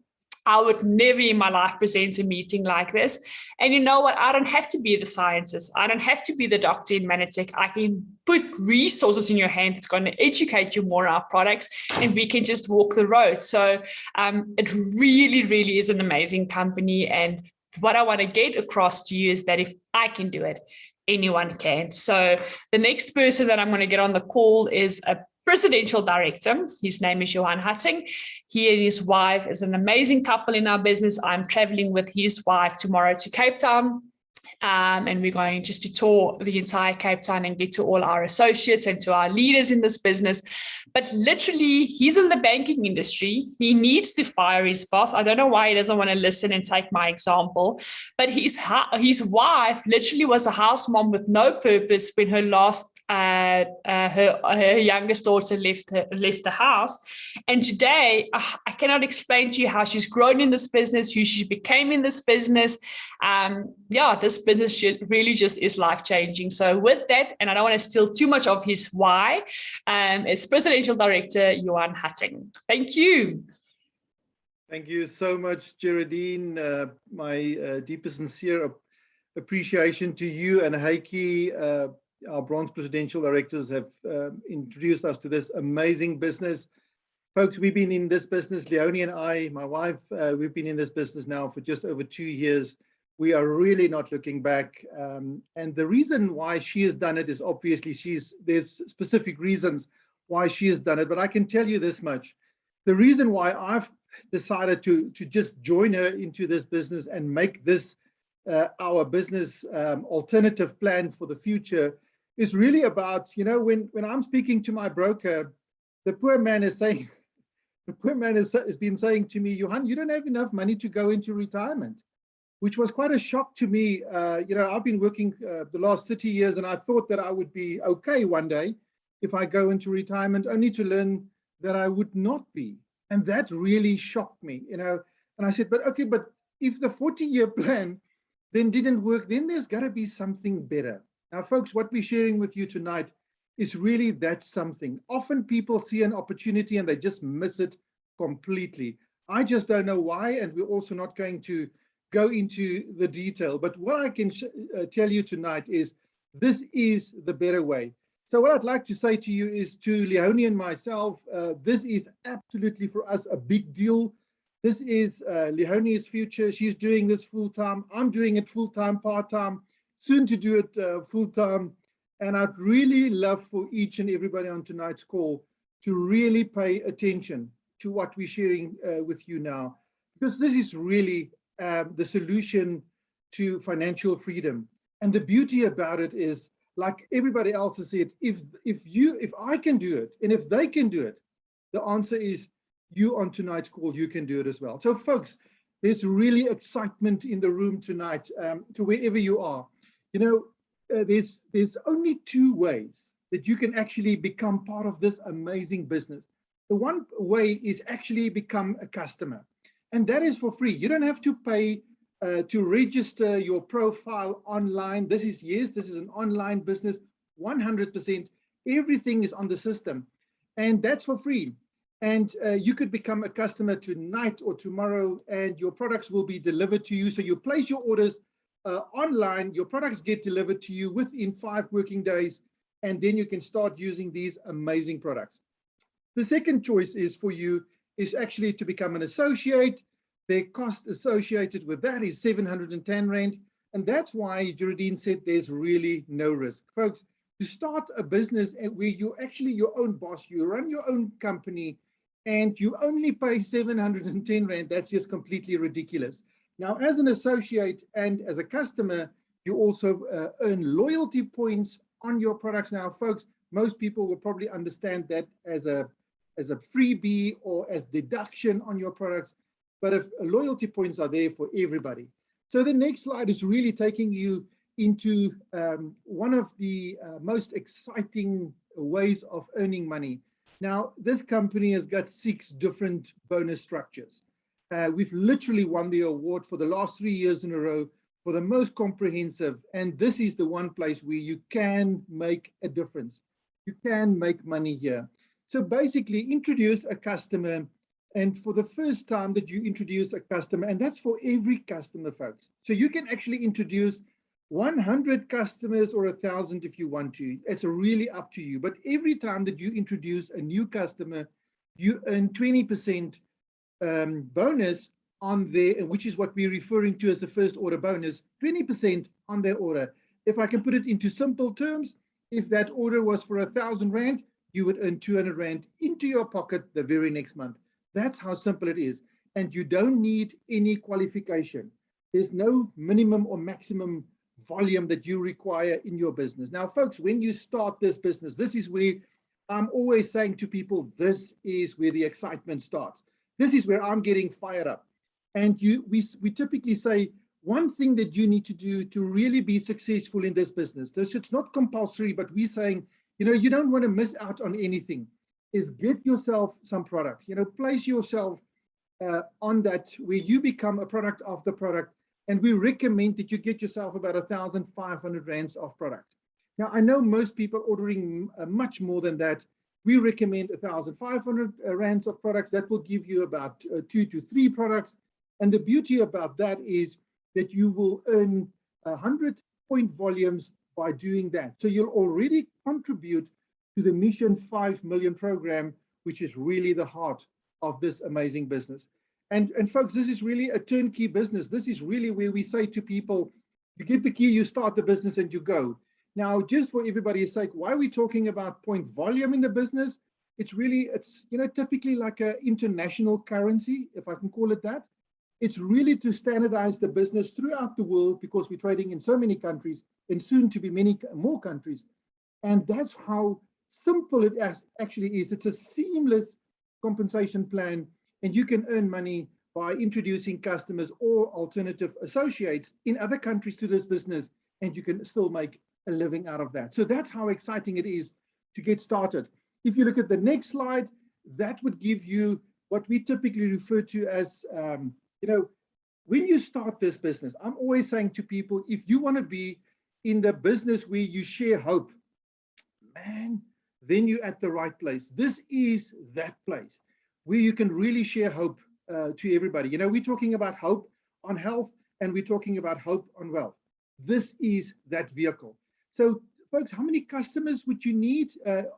I would never in my life present a meeting like this. And you know what? I don't have to be the scientist. I don't have to be the doctor in Menitec. I can put resources in your hand that's going to educate you more on our products, and we can just walk the road. So it really, really is an amazing company. And what I want to get across to you is that if I can do it, anyone can. So the next person that I'm going to get on the call is a presidential director. His name is Johan. He and his wife is an amazing couple in our business. I'm traveling with his wife tomorrow to Cape Town. And we're going just to tour the entire Cape Town and get to all our associates and to our leaders in this business. But literally, he's in the banking industry. He needs to fire his boss. I don't know why he doesn't want to listen and take my example. But his wife literally was a house mom with no purpose when her last her youngest daughter left the house. And today, I cannot explain to you how she's grown in this business, who she became in this business. This business really just is life-changing. So with that, and I don't want to steal too much of his why, is Presidential Director Johan Hatting. Thank you. Thank you so much, Geraldine. My deepest sincere appreciation to you and Heike. Our bronze presidential directors have introduced us to this amazing business. Folks, we've been in this business, Leonie and I, my wife, we've been in this business now for just over 2 years. We are really not looking back. And the reason why she has done it is obviously there's specific reasons why she has done it, but I can tell you this much. The reason why I've decided to just join her into this business and make this our business alternative plan for the future is really about, when I'm speaking to my broker, the poor man is saying, has been saying to me, Johan, you don't have enough money to go into retirement, which was quite a shock to me. I've been working the last 30 years, and I thought that I would be okay one day if I go into retirement, only to learn that I would not be. And that really shocked me, and I said, but if the 40-year plan then didn't work, then there's got to be something better. Now, folks, what we're sharing with you tonight is really that something. Often people see an opportunity and they just miss it completely. I just don't know why, and we're also not going to go into the detail. But what I can tell you tonight is this is the better way. So what I'd like to say to you is, to Leonie and myself, this is absolutely for us a big deal. This is Leonie's future. She's doing this full-time. I'm doing it full-time, part-time, soon to do it full-time. And I'd really love for each and everybody on tonight's call to really pay attention to what we're sharing with you now, because this is really the solution to financial freedom. And the beauty about it is, like everybody else has said, if I can do it, and if they can do it, the answer is you on tonight's call, you can do it as well. So folks, there's really excitement in the room tonight, to wherever you are. There's only 2 ways that you can actually become part of this amazing business. The one way is actually become a customer, and that is for free. You don't have to pay to register your profile online. This is an online business, 100%. Everything is on the system, and that's for free. And you could become a customer tonight or tomorrow, and your products will be delivered to you. So you place your orders online, your products get delivered to you within 5 working days, and then you can start using these amazing products. The second choice is for you is actually to become an associate. The cost associated with that is 710 Rand. And that's why Geraldine said there's really no risk. Folks, to start a business where you're actually your own boss, you run your own company, and you only pay 710 Rand, that's just completely ridiculous. Now, as an associate and as a customer, you also earn loyalty points on your products. Now, folks, most people will probably understand that as a freebie or as deduction on your products, but if loyalty points are there for everybody. So the next slide is really taking you into one of the most exciting ways of earning money. Now, this company has got 6 different bonus structures. We've literally won the award for the last 3 years in a row for the most comprehensive, and this is the one place where you can make a difference. You can make money here. So basically, introduce a customer, and for the first time that you introduce a customer, and that's for every customer, folks. So you can actually introduce 100 customers or 1,000 if you want to. It's really up to you. But every time that you introduce a new customer, you earn 20% bonus on their, which is what we're referring to as the first order bonus, 20% on their order. If I can put it into simple terms, if that order was for 1,000 Rand, you would earn 200 Rand into your pocket the very next month. That's how simple it is. And you don't need any qualification. There's no minimum or maximum volume that you require in your business. Now, folks, when you start this business, this is where I'm always saying to people, this is where the excitement starts. This is where I'm getting fired up. And we typically say one thing that you need to do to really be successful in this business, it's not compulsory, but we're saying, you don't want to miss out on anything, is get yourself some products, place yourself on that where you become a product of the product. And we recommend that you get yourself about 1,500 Rands of product. Now, I know most people ordering much more than that. We recommend 1,500 Rands of products. That will give you about 2 to 3 products. And the beauty about that is that you will earn 100 point volumes by doing that. So you'll already contribute to the Mission 5 Million program, which is really the heart of this amazing business. And folks, this is really a turnkey business. This is really where we say to people, you get the key, you start the business and you go. Now, just for everybody's sake, why are we talking about point volume in the business? It's typically like an international currency, if I can call it that. It's really to standardize the business throughout the world because we're trading in so many countries and soon to be many more countries. And that's how simple it actually is. It's a seamless compensation plan, and you can earn money by introducing customers or alternative associates in other countries to this business, and you can still make a living out of that. So that's how exciting it is to get started. If you look at the next slide, that would give you what we typically refer to as, when you start this business, I'm always saying to people, if you want to be in the business where you share hope, man, then you're at the right place. This is that place where you can really share hope to everybody. We're talking about hope on health, and we're talking about hope on wealth. This is that vehicle. So, folks, how many customers would you need?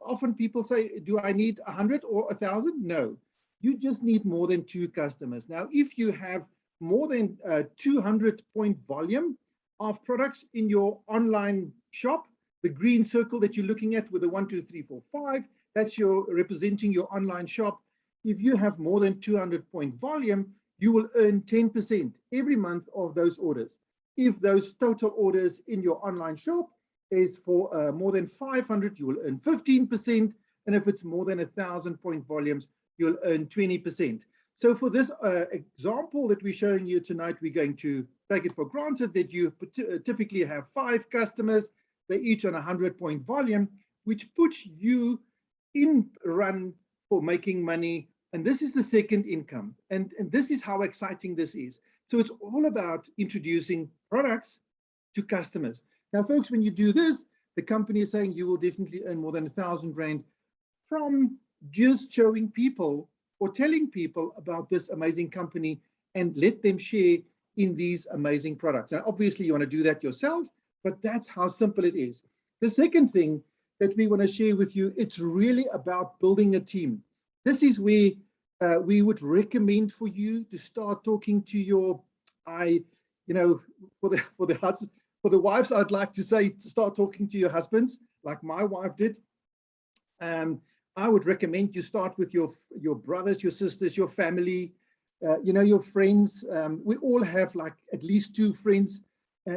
Often people say, do I need 100 or 1,000? No, you just need more than 2 customers. Now, if you have more than 200 point volume of products in your online shop, the green circle that you're looking at with the 1, 2, 3, 4, 5, that's representing your online shop. If you have more than 200 point volume, you will earn 10% every month of those orders. If those total orders in your online shop is for more than 500, you will earn 15%. And if it's more than 1,000 point volumes, you'll earn 20%. So for this example that we're showing you tonight, we're going to take it for granted that you typically have 5 customers. They're each on 100 point volume, which puts you in run for making money. And this is the second income. And this is how exciting this is. So it's all about introducing products to customers. Now, folks, when you do this, the company is saying you will definitely earn more than 1,000 Rand from just showing people or telling people about this amazing company and let them share in these amazing products. And obviously you want to do that yourself, but that's how simple it is. The second thing that we want to share with you, it's really about building a team. This is where we would recommend for you to start talking to your, for the wives, I'd like to say, to start talking to your husbands, like my wife did. I would recommend you start with your brothers, your sisters, your family, your friends. We all have like at least 2 friends.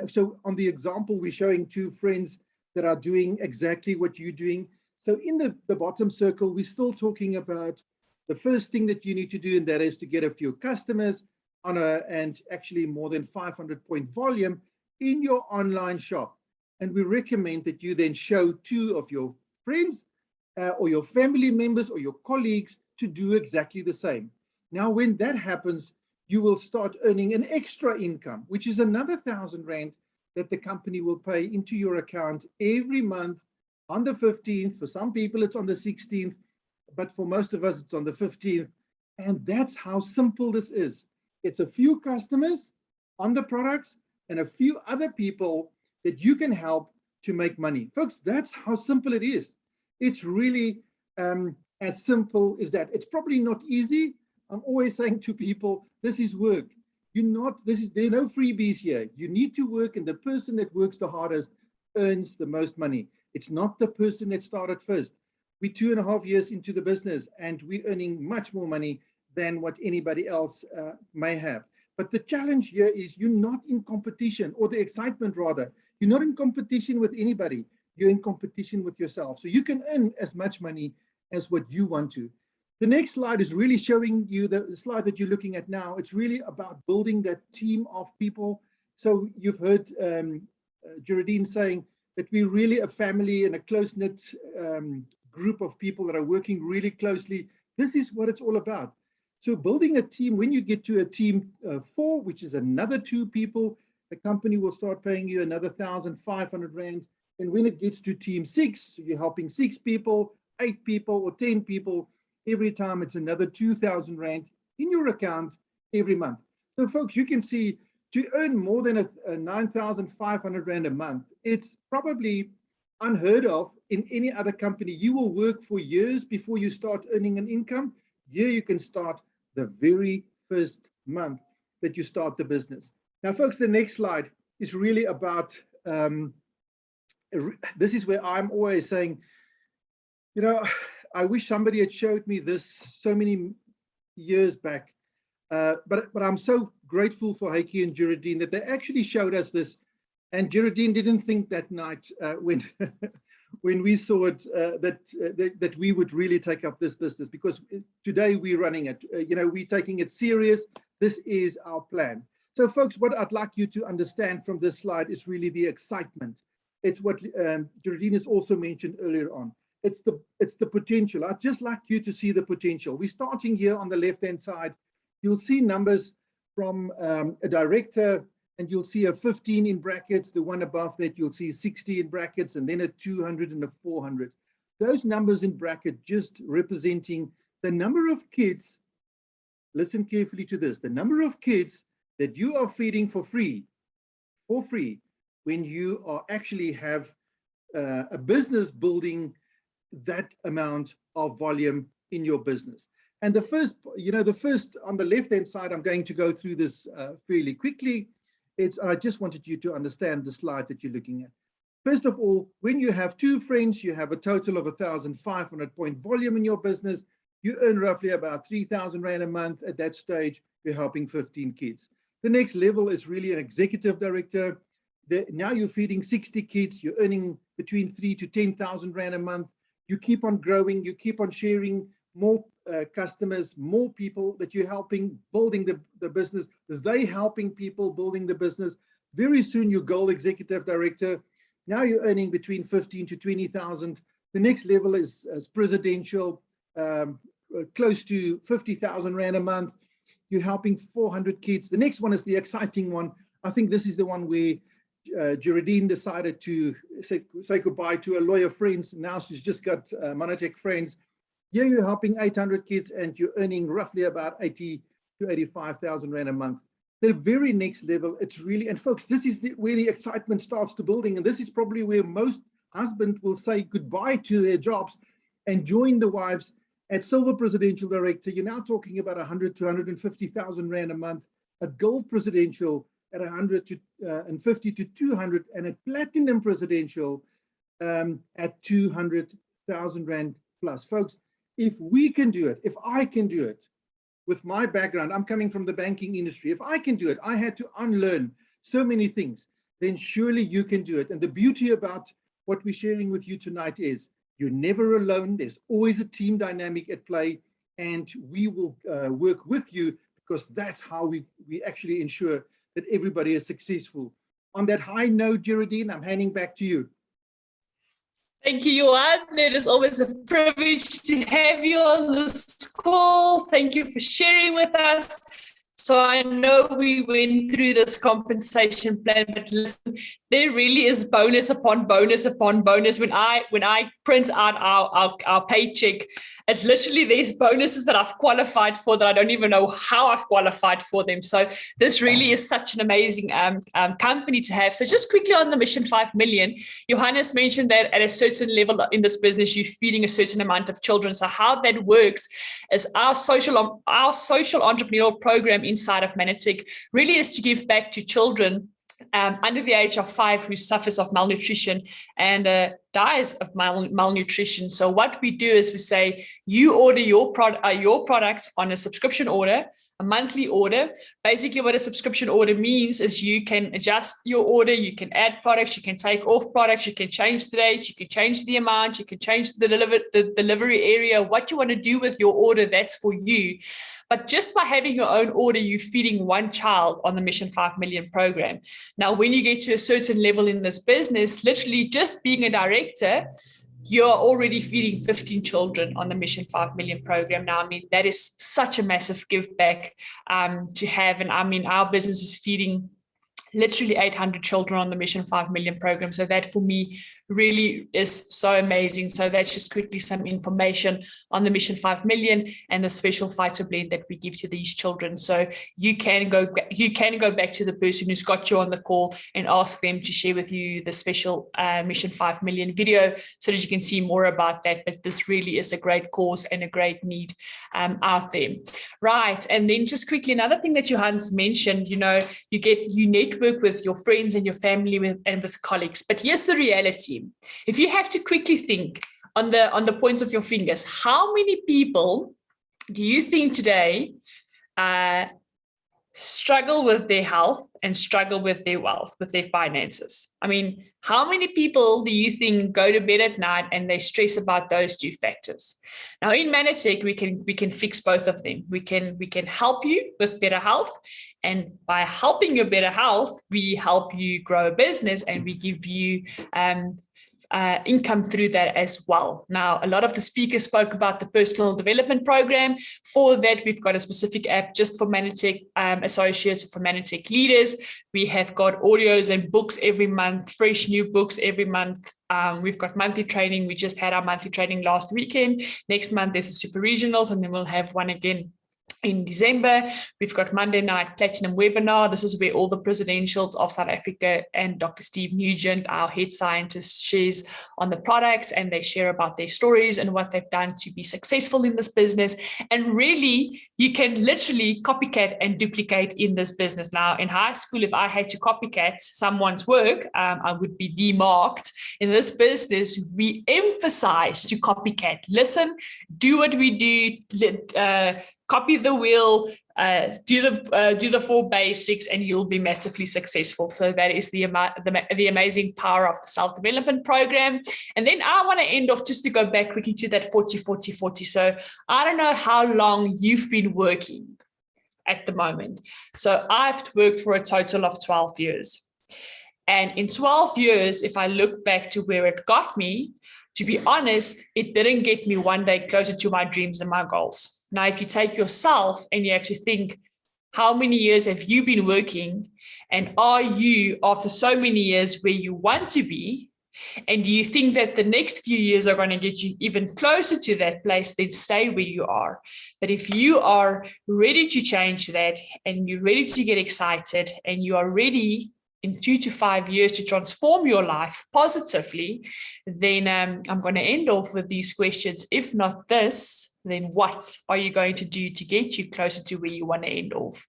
So on the example, we're showing 2 friends that are doing exactly what you're doing. So in the bottom circle, we're still talking about the first thing that you need to do, and that is to get a few customers and actually more than 500 point volume in your online shop. And we recommend that you then show 2 of your friends or your family members or your colleagues to do exactly the same. Now, when that happens, you will start earning an extra income, which is another 1,000 Rand that the company will pay into your account every month on the 15th. For some people, it's on the 16th, but for most of us, it's on the 15th. And that's how simple this is. It's a few customers on the products and a few other people that you can help to make money. Folks, that's how simple it is. It's really as simple as that. It's probably not easy. I'm always saying to people, this is work. There are no freebies here. You need to work, and the person that works the hardest earns the most money. It's not the person that started first. We're 2.5 years into the business, and we're earning much more money than what anybody else may have. But the challenge here is you're not in competition, or the excitement rather. You're not in competition with anybody. You're in competition with yourself. So you can earn as much money as what you want to. The next slide is really showing you the slide that you're looking at now. It's really about building that team of people. So you've heard Geraldine saying that we're really a family and a close-knit group of people that are working really closely. This is what it's all about. So building a team, when you get to a team 4, which is another 2 people, the company will start paying you another 1,500 Rand. And when it gets to team 6, so you're helping 6 people, 8 people, or 10 people, every time it's another 2,000 Rand in your account every month. So folks, you can see to earn more than a 9,500 Rand a month, it's probably unheard of in any other company. You will work for years before you start earning an income. Here you can start the very first month that you start the business. Now folks, the next slide is really about, this is where I'm always saying, I wish somebody had showed me this so many years back, but I'm so grateful for Heike and Geraldine that they actually showed us this. And Geraldine didn't think that night when when we saw it that we would really take up this business, because today we're running it. We're taking it serious. This is our plan. So folks, what I'd like you to understand from this slide is really the excitement. It's what Geraldine has also mentioned earlier on. It's the potential. I'd just like you to see the potential. We're starting here on the left-hand side. You'll see numbers from a director, and you'll see a 15 in brackets. The one above that, you'll see 60 in brackets, and then a 200 and a 400. Those numbers in bracket just representing the number of kids, listen carefully to this, the number of kids that you are feeding for free, when you are actually have a business building that amount of volume in your business. And the first on the left-hand side, I'm going to go through this fairly quickly. I just wanted you to understand the slide that you're looking at. First of all, when you have 2 friends, you have a total of 1,500 point volume in your business. You earn roughly about 3,000 Rand a month. At that stage, you're helping 15 kids. The next level is really an executive director. Now you're feeding 60 kids. You're earning between 3,000 to 10,000 Rand a month. You keep on growing. You keep on sharing more customers, more people that you're helping building the business. They helping people building the business. Very soon, you goal executive director. Now you're earning between 15 to 20,000. The next level is presidential, close to 50,000 Rand a month. You're helping 400 kids. The next one is the exciting one. I think this is the one where Geraldine decided to say goodbye to a lawyer friends. Now she's just got Menitec friends. Here you're helping 800 kids, and you're earning roughly about 80 to 85,000 Rand a month. The very next level, it's really, and folks, this is where the excitement starts to building, and this is probably where most husbands will say goodbye to their jobs and join the wives at Silver Presidential Director. You're now talking about 100 to 150,000 Rand a month, a Gold Presidential at 100 to 50 to 200, and a Platinum Presidential at 200,000 Rand plus. Folks, if we can do it, if I can do it, with my background, I'm coming from the banking industry. If I can do it, I had to unlearn so many things, then surely you can do it. And the beauty about what we're sharing with you tonight is you're never alone. There's always a team dynamic at play, and we will work with you, because that's how we actually ensure that everybody is successful. On that high note, Geraldine, I'm handing back to you. Thank you, Johan. It is always a privilege to have you on this call. Thank you for sharing with us. So I know we went through this compensation plan, but listen, there really is bonus upon bonus upon bonus. When I print out our paycheck, it's literally there's bonuses that I've qualified for that I don't even know how I've qualified for them. So this really is such an amazing company to have. So just quickly on the Mission 5 Million, Johannes mentioned that at a certain level in this business, you're feeding a certain amount of children. So how that works is our social entrepreneurial program inside of Menitec really is to give back to children under the age of 5 who suffers of malnutrition and dies of malnutrition. So what we do is we say, you order your product on a subscription order, a monthly order. Basically what a subscription order means is you can adjust your order, you can add products, you can take off products, you can change the date, you can change the amount, you can change the delivery area, what you want to do with your order, that's for you. But just by having your own order, you're feeding one child on the Mission 5 Million program. Now, when you get to a certain level in this business, literally just being a director, you're already feeding 15 children on the Mission 5 Million program. Now, I mean, that is such a massive give back to have. And I mean, our business is feeding literally 800 children on the Mission 5 Million program. So that for me really is so amazing. So that's just quickly some information on the Mission 5 Million and the special phyto blend that we give to these children. So you can go back to the person who's got you on the call and ask them to share with you the special Mission 5 Million video so that you can see more about that. But this really is a great cause and a great need out there. Right. And then just quickly, another thing that Johan's mentioned, you know, you network with your friends and your family and with colleagues. But here's the reality. If you have to quickly think on the points of your fingers, how many people do you think today struggle with their health and struggle with their wealth, with their finances? I mean, how many people do you think go to bed at night and they stress about those two factors? Now in Menitec, we can fix both of them. We can help you with better health, and by helping you better health, we help you grow a business and we give you income through that as well. Now, a lot of the speakers spoke about the personal development program. For that, we've got a specific app just for Menitec associates, for Menitec leaders. We have got audios and books every month, fresh new books every month. We've got monthly training. We just had our monthly training last weekend. Next month, there's a super regionals, and then we'll have one again in December. We've got Monday night platinum webinar. This is where all the presidentials of South Africa and Dr. Steve Nugent, our head scientist, shares on the products, and they share about their stories and what they've done to be successful in this business. And really, you can literally copycat and duplicate in this business. Now, in high school, if I had to copycat someone's work, I would be demarked. In this business, we emphasize to copycat. Listen, do what we do, copy the wheel, do the 4 basics, and you'll be massively successful. So that is the amazing power of the self-development program. And then I want to end off just to go back quickly to that 40-40-40. So I don't know how long you've been working at the moment. So I've worked for a total of 12 years. And in 12 years, if I look back to where it got me, to be honest, it didn't get me one day closer to my dreams and my goals. Now, if you take yourself and you have to think, how many years have you been working? And are you, after so many years, where you want to be? And do you think that the next few years are going to get you even closer to that place? Then stay where you are. But if you are ready to change that, and you're ready to get excited, and you are ready in 2 to 5 years to transform your life positively, then I'm going to end off with these questions. If not this, then what are you going to do to get you closer to where you want to end off?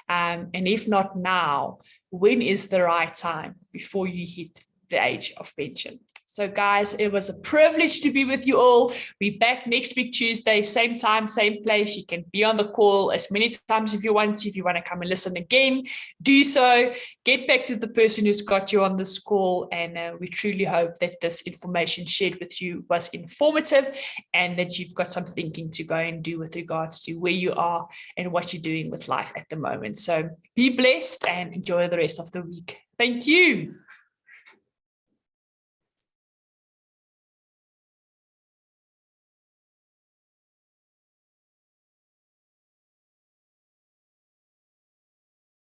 And if not now, when is the right time before you hit the age of pension? So guys, it was a privilege to be with you all. We're back next week, Tuesday, same time, same place. You can be on the call as many times if you want to. If you want to come and listen again, do so. Get back to the person who's got you on this call. And we truly hope that this information shared with you was informative and that you've got some thinking to go and do with regards to where you are and what you're doing with life at the moment. So be blessed and enjoy the rest of the week. Thank you.